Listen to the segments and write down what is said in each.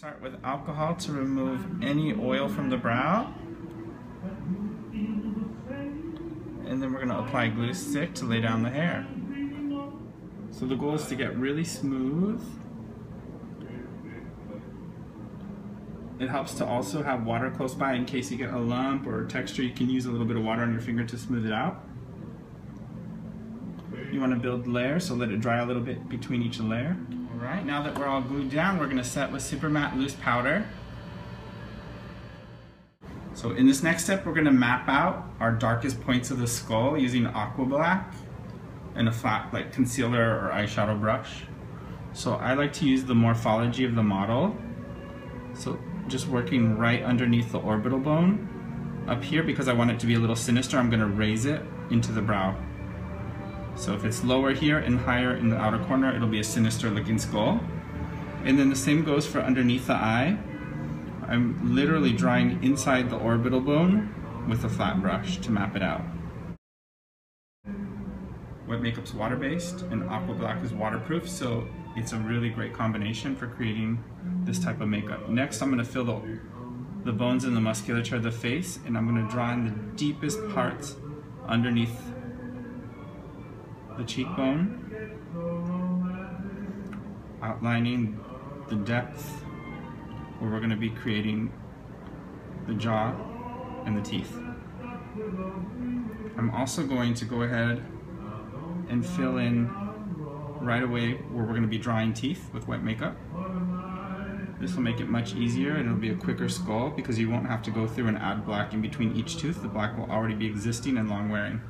Start with alcohol to remove any oil from the brow. And then we're going to apply glue stick to lay down the hair. So the goal is to get really smooth. It helps to also have water close by in case you get a lump or texture. You can use a little bit of water on your finger to smooth it out. You want to build layers, so let it dry a little bit between each layer. Alright, now that we're all glued down, we're going to set with super matte loose powder. So in this next step, we're going to map out our darkest points of the skull using AquaBlack and a flat like concealer or eyeshadow brush. So I like to use the morphology of the model. So just working right underneath the orbital bone. Up here, because I want it to be a little sinister, I'm going to raise it into the brow. So if it's lower here and higher in the outer corner, it'll be a sinister looking skull. And then the same goes for underneath the eye. I'm literally drawing inside the orbital bone with a flat brush to map it out. Wet Makeup's water-based and AquaBlack is waterproof, so it's a really great combination for creating this type of makeup. Next, I'm going to fill the bones and the musculature of the face, and I'm going to draw in the deepest parts underneath the cheekbone, outlining the depth where we're going to be creating the jaw and the teeth. I'm also going to go ahead and fill in right away where we're going to be drawing teeth with wet makeup. This will make it much easier and it'll be a quicker skull because you won't have to go through and add black in between each tooth. The black will already be existing and long wearing.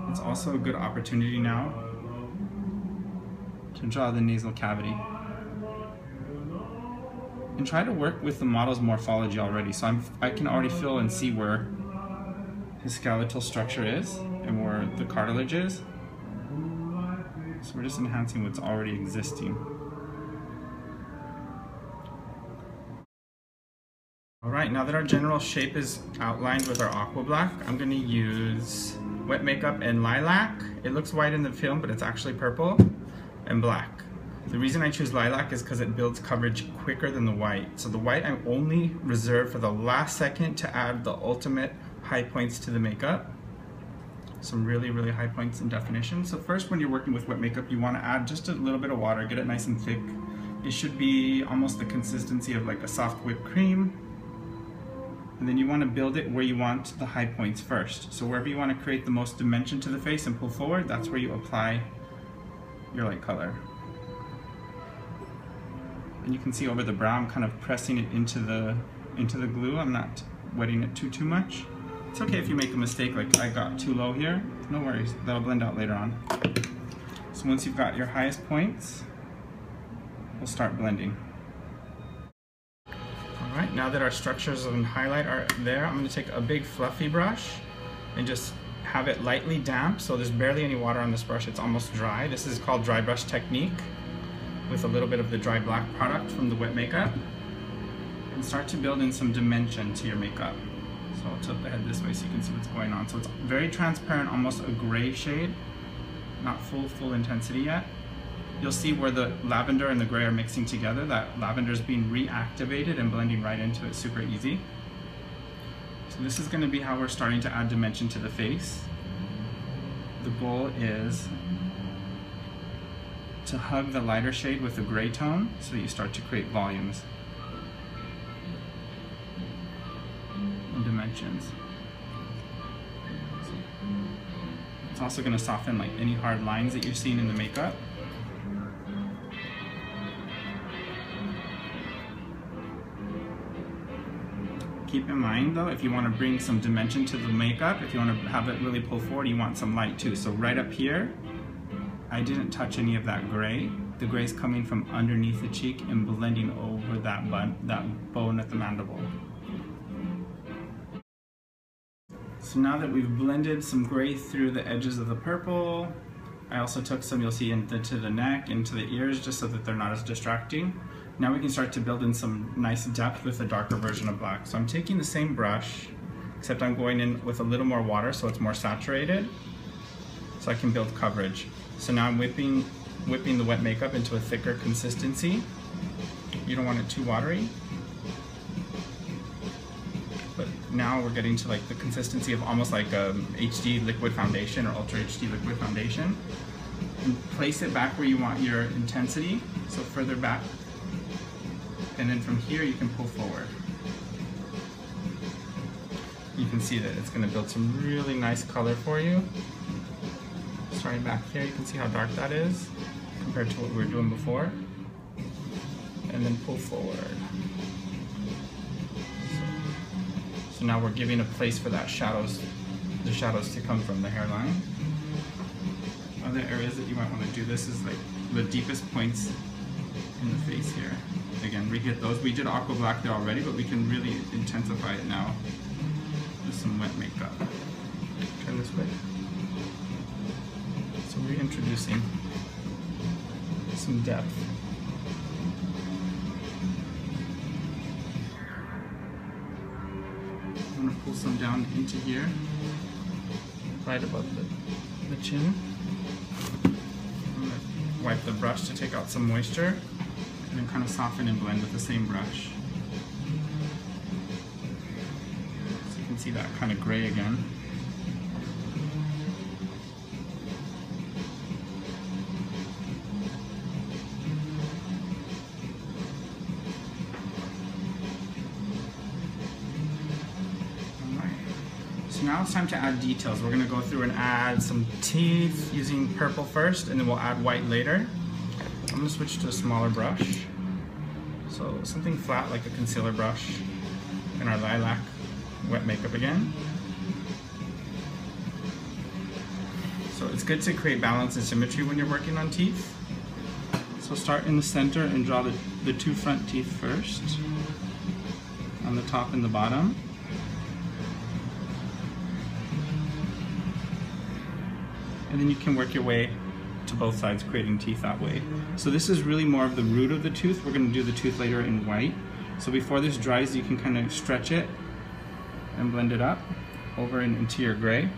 It's also a good opportunity now to draw the nasal cavity. And try to work with the model's morphology already. So I can already feel and see where his skeletal structure is and where the cartilage is. So we're just enhancing what's already existing. Alright, now that our general shape is outlined with our AquaBlack, I'm going to use Wet Makeup and Lilac. It looks white in the film, but it's actually purple and black. The reason I choose Lilac is because it builds coverage quicker than the white. So the white I only reserve for the last second to add the ultimate high points to the makeup. Some really, really high points in definition. So first, when you're working with wet makeup, you want to add just a little bit of water, get it nice and thick. It should be almost the consistency of like a soft whipped cream. And then you want to build it where you want the high points first. So wherever you want to create the most dimension to the face and pull forward, that's where you apply your light color. And you can see over the brow, I'm kind of pressing it into the glue. I'm not wetting it too much. It's okay if you make a mistake, like I got too low here. No worries, that'll blend out later on. So once you've got your highest points, we'll start blending. Alright, now that our structures and highlight are there, I'm going to take a big fluffy brush and just have it lightly damp, so there's barely any water on this brush, it's almost dry. This is called dry brush technique, with a little bit of the dry black product from the wet makeup. And start to build in some dimension to your makeup. So I'll tilt the head this way so you can see what's going on. So it's very transparent, almost a gray shade, not full intensity yet. You'll see where the lavender and the gray are mixing together, that lavender is being reactivated and blending right into it super easy. So this is going to be how we're starting to add dimension to the face. The goal is to hug the lighter shade with the gray tone so that you start to create volumes and dimensions. It's also going to soften like any hard lines that you're seeing in the makeup. Keep in mind though, if you want to bring some dimension to the makeup, if you want to have it really pull forward, you want some light too. So right up here, I didn't touch any of that gray. The gray is coming from underneath the cheek and blending over that bone at the mandible. So now that we've blended some gray through the edges of the purple, I also took some, you'll see, into the neck, into the ears, just so that they're not as distracting. Now we can start to build in some nice depth with a darker version of black. So I'm taking the same brush, except I'm going in with a little more water so it's more saturated, so I can build coverage. So now I'm whipping the wet makeup into a thicker consistency. You don't want it too watery. But now we're getting to like the consistency of almost like a HD liquid foundation or Ultra HD liquid foundation. And place it back where you want your intensity, so further back. And then from here you can pull forward. You can see that it's going to build some really nice color for you. Starting back here, you can see how dark that is compared to what we were doing before. And then pull forward. So now we're giving a place for that the shadows to come from the hairline. Other areas that you might want to do this is like the deepest points in the face here. Again, re-hit those. We did AquaBlack there already, but we can really intensify it now with some wet makeup. Turn this way. So reintroducing some depth. I'm going to pull some down into here, right above the chin. I'm going to wipe the brush to take out some moisture, and then kind of soften and blend with the same brush. So you can see that kind of gray again. So now it's time to add details. We're going to go through and add some teeth using purple first, and then we'll add white later. I'm going to switch to a smaller brush. So something flat like a concealer brush, and our lilac wet makeup again. So it's good to create balance and symmetry when you're working on teeth. So start in the center and draw the two front teeth first, on the top and the bottom. And then you can work your way to both sides, creating teeth that way. So this is really more of the root of the tooth. We're going to do the tooth later in white. So before this dries, you can kind of stretch it and blend it up over and into your gray.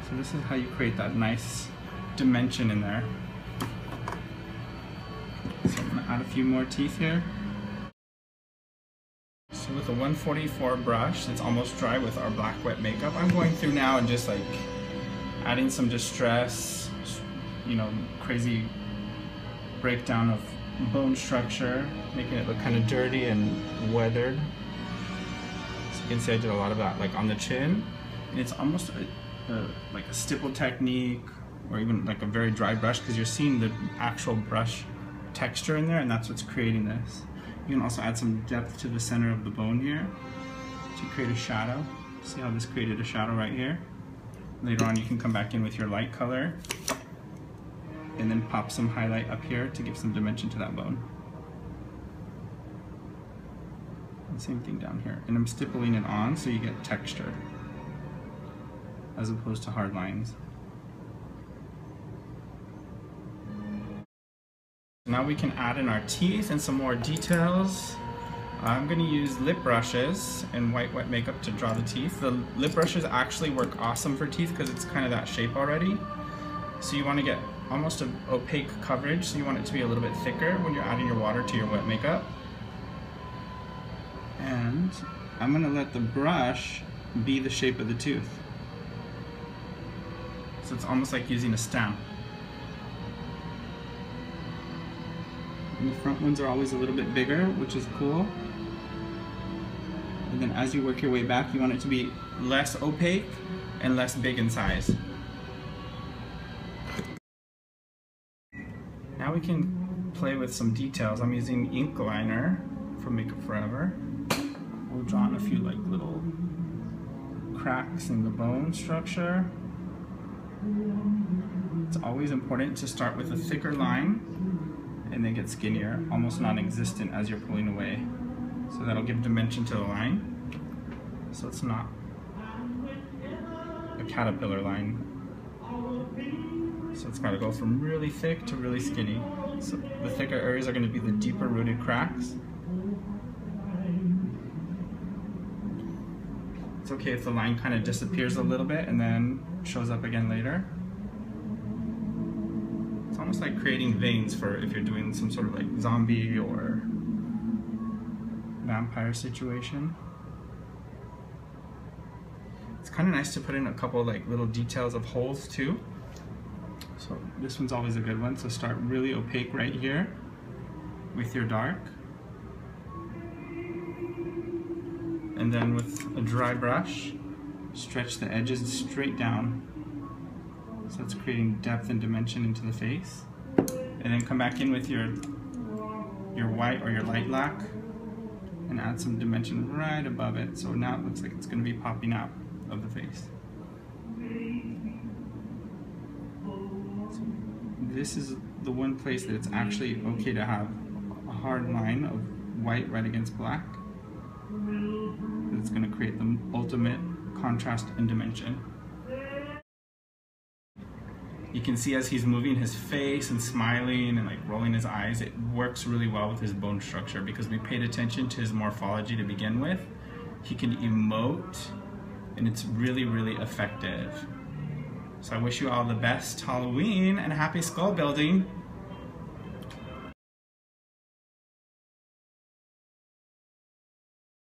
So this is how you create that nice dimension in there. So I'm going to add a few more teeth here. So with a 144 brush that's almost dry with our black wet makeup, I'm going through now and just like adding some distress, you know, crazy breakdown of bone structure, making it look kind of dirty and weathered. So you can see I did a lot of that like on the chin. And it's almost like a stipple technique, or even like a very dry brush, because you're seeing the actual brush texture in there, and that's what's creating this. You can also add some depth to the center of the bone here to create a shadow. See how this created a shadow right here? Later on you can come back in with your light color and then pop some highlight up here to give some dimension to that bone. And same thing down here. And I'm stippling it on so you get texture as opposed to hard lines. Now we can add in our teeth and some more details. I'm going to use lip brushes and white wet makeup to draw the teeth. The lip brushes actually work awesome for teeth because it's kind of that shape already. So you want to get almost an opaque coverage, so you want it to be a little bit thicker when you're adding your water to your wet makeup. And I'm going to let the brush be the shape of the tooth. So it's almost like using a stamp. And the front ones are always a little bit bigger, which is cool. And then as you work your way back, you want it to be less opaque and less big in size. Now we can play with some details. I'm using ink liner from Makeup Forever. We'll draw on a few like little cracks in the bone structure. It's always important to start with a thicker line and then get skinnier, almost non-existent as you're pulling away. So that'll give dimension to the line, so it's not a caterpillar line. So it's got to go from really thick to really skinny. So the thicker areas are going to be the deeper rooted cracks. It's okay if the line kind of disappears a little bit and then shows up again later. It's almost like creating veins for if you're doing some sort of like zombie or vampire situation. It's kind of nice to put in a couple like little details of holes too. So this one's always a good one. So start really opaque right here with your dark. And then with a dry brush, stretch the edges straight down. So that's creating depth and dimension into the face. And then come back in with your white or your light lac and add some dimension right above it. So now it looks like it's going to be popping out of the face. So this is the one place that it's actually okay to have a hard line of white right against black. It's going to create the ultimate contrast and dimension. You can see as he's moving his face and smiling and like rolling his eyes, it works really well with his bone structure because we paid attention to his morphology to begin with. He can emote and it's really, really effective. So I wish you all the best Halloween and happy skull building.